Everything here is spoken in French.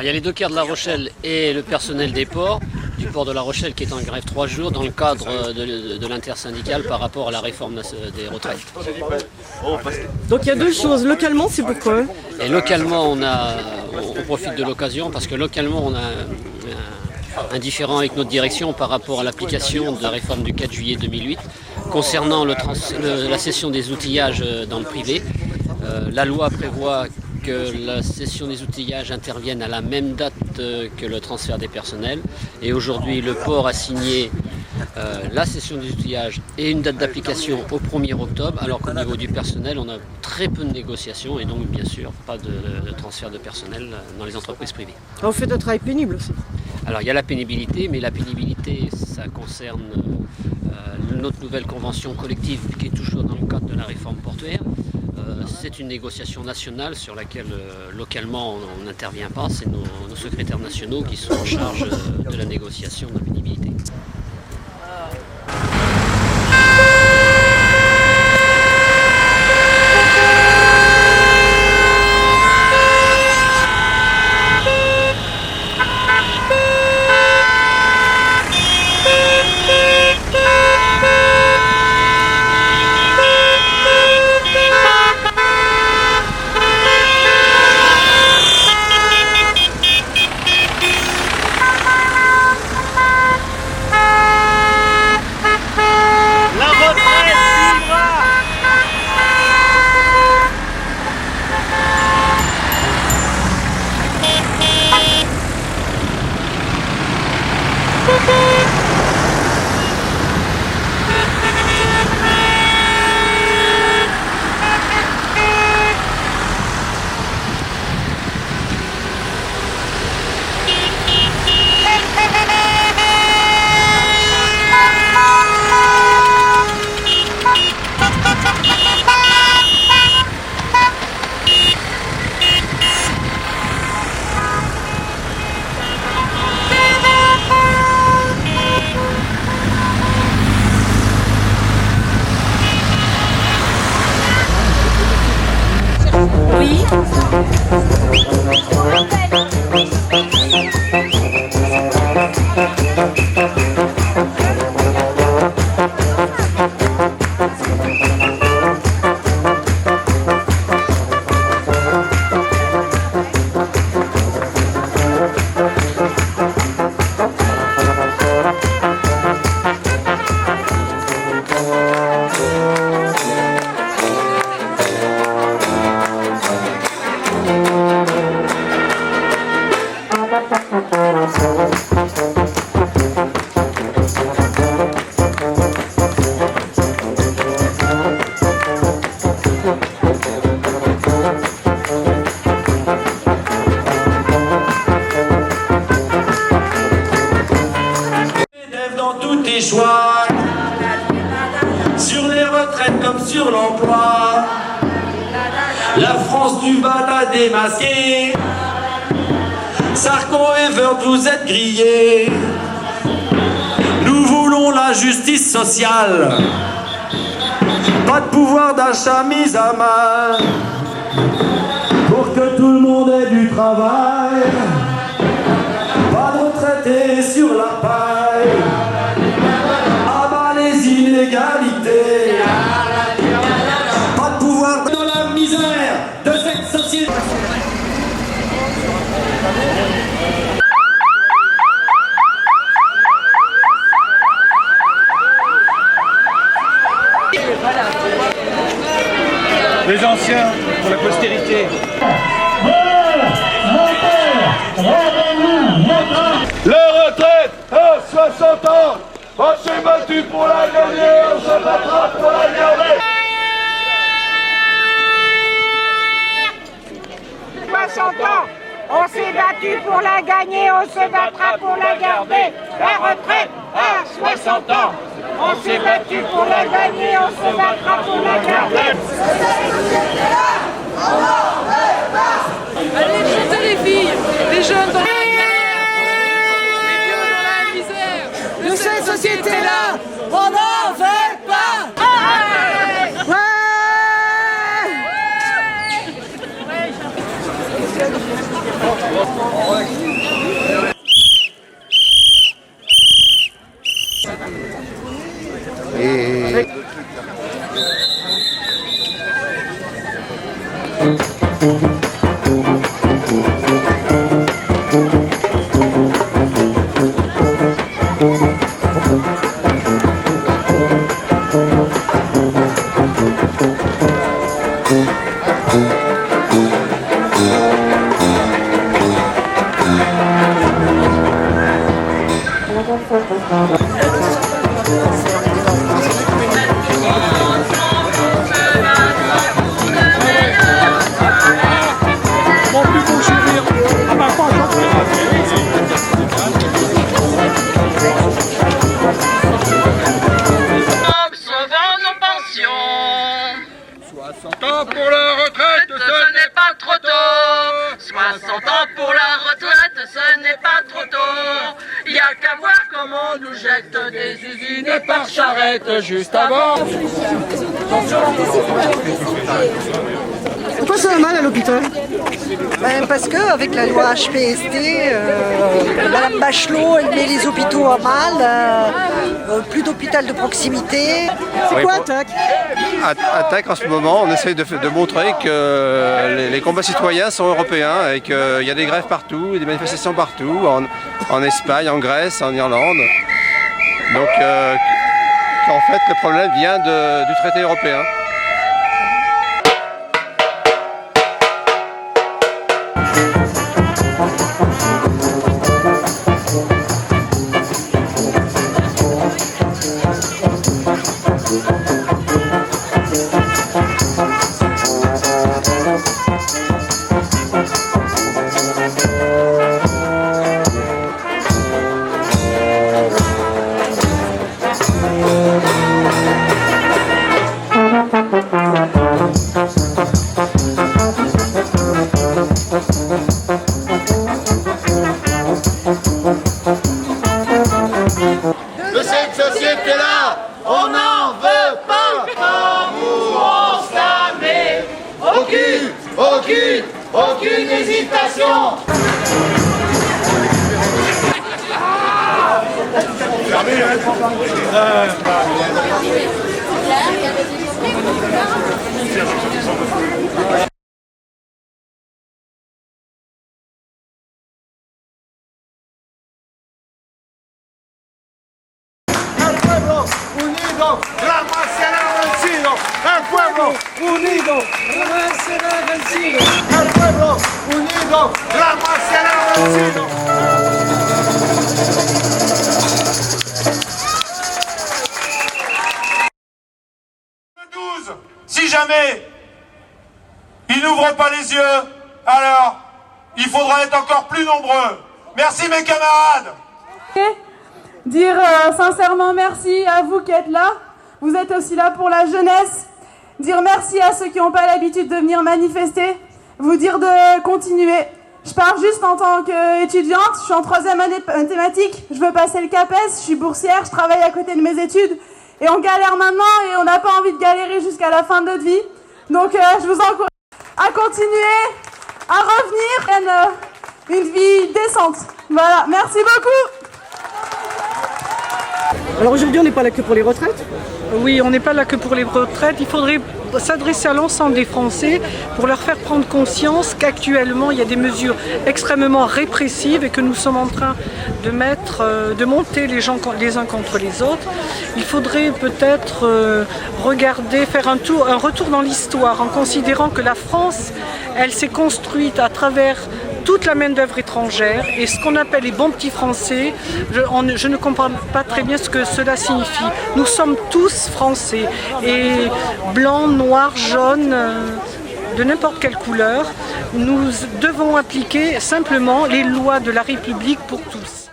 Il y a les dockers de La Rochelle et le personnel des ports, du port de La Rochelle qui est en grève 3 jours dans le cadre de l'intersyndicale par rapport à la réforme des retraites. Donc il y a deux choses. Localement, c'est pourquoi? Et localement, on profite de l'occasion parce que localement, on a un différend avec notre direction par rapport à l'application de la réforme du 4 juillet 2008 concernant la cession des outillages dans le privé. La loi prévoit que la cession des outillages intervienne à la même date que le transfert des personnels. Et aujourd'hui, le port a signé la cession des outillages et une date d'application au 1er octobre, alors qu'au niveau du personnel, on a très peu de négociations et donc, bien sûr, pas de transfert de personnel dans les entreprises privées. On fait un travail pénible aussi. Alors, il y a la pénibilité, mais la pénibilité, ça concerne notre nouvelle convention collective qui est toujours dans le cadre de la réforme portuaire. C'est une négociation nationale sur laquelle localement on n'intervient pas, c'est nos secrétaires nationaux qui sont en charge de la négociation de la pénibilité. Choix sur les retraites comme sur l'emploi, la France du bal a démasqué. Sarko et Wörth, vous êtes grillés. Nous voulons la justice sociale, pas de pouvoir d'achat mis à mal, pour que tout le monde ait du travail, pas de retraités sur la paille. Inégalité, pas de pouvoir dans la misère de cette société. Les anciens pour la postérité. La retraite à 60 ans. On s'est battu pour la gagner, on se battra pour la garder. 60 ans, on s'est battu pour la gagner, on se battra pour la garder. La retraite à 60 ans, on s'est battu pour la gagner, on se battra pour la garder. Allez, chantez les filles, les jeunes dans la galère, les vieux dans la misère. De cette société-là, on n'en veut pas. Ouais. Sauvons nos pensions. 60 ans pour la retraite, ce n'est pas trop tôt. 60 ans pour la retraite, ce n'est pas trop tôt. Il n'y a qu'à voir comment on nous jette des usines par charrette juste avant. Pourquoi ça va mal à l'hôpital? Parce qu'avec la loi HPST, Mme Bachelot, elle met les hôpitaux à mal, plus d'hôpital de proximité. C'est quoi ATTAC? ATTAC, en ce moment, on essaye de montrer que les combats citoyens sont européens et qu'il y a des grèves partout, des manifestations partout, en Espagne, en Grèce, en Irlande. Donc, qu'en fait, le problème vient du traité européen. De cette société-là, on n'en veut pas. Nous on se la met. Aucune hésitation. Unido, Rama será vencido. El pueblo unido, Rama será vencido. El pueblo unido, Rama será vencido. Si jamais ils n'ouvrent pas les yeux, alors il faudra être encore plus nombreux. Merci mes camarades. Dire sincèrement merci à vous qui êtes là. Vous êtes aussi là pour la jeunesse. Dire merci à ceux qui n'ont pas l'habitude de venir manifester. Vous dire de continuer. Je parle juste en tant qu'étudiante. Je suis en 3e année de mathématiques. Je veux passer le CAPES. Je suis boursière. Je travaille à côté de mes études. Et on galère maintenant et on n'a pas envie de galérer jusqu'à la fin de notre vie. Donc je vous encourage à continuer, à revenir et une vie décente. Voilà, merci beaucoup. Alors aujourd'hui, on n'est pas là que pour les retraites? Oui, on n'est pas là que pour les retraites. Il faudrait s'adresser à l'ensemble des Français pour leur faire prendre conscience qu'actuellement, il y a des mesures extrêmement répressives et que nous sommes en train de monter les gens les uns contre les autres. Il faudrait peut-être faire un retour dans l'histoire en considérant que la France, elle s'est construite à travers toute la main-d'œuvre étrangère et ce qu'on appelle les bons petits Français, je ne comprends pas très bien ce que cela signifie. Nous sommes tous Français et blancs, noirs, jaunes, de n'importe quelle couleur. Nous devons appliquer simplement les lois de la République pour tous.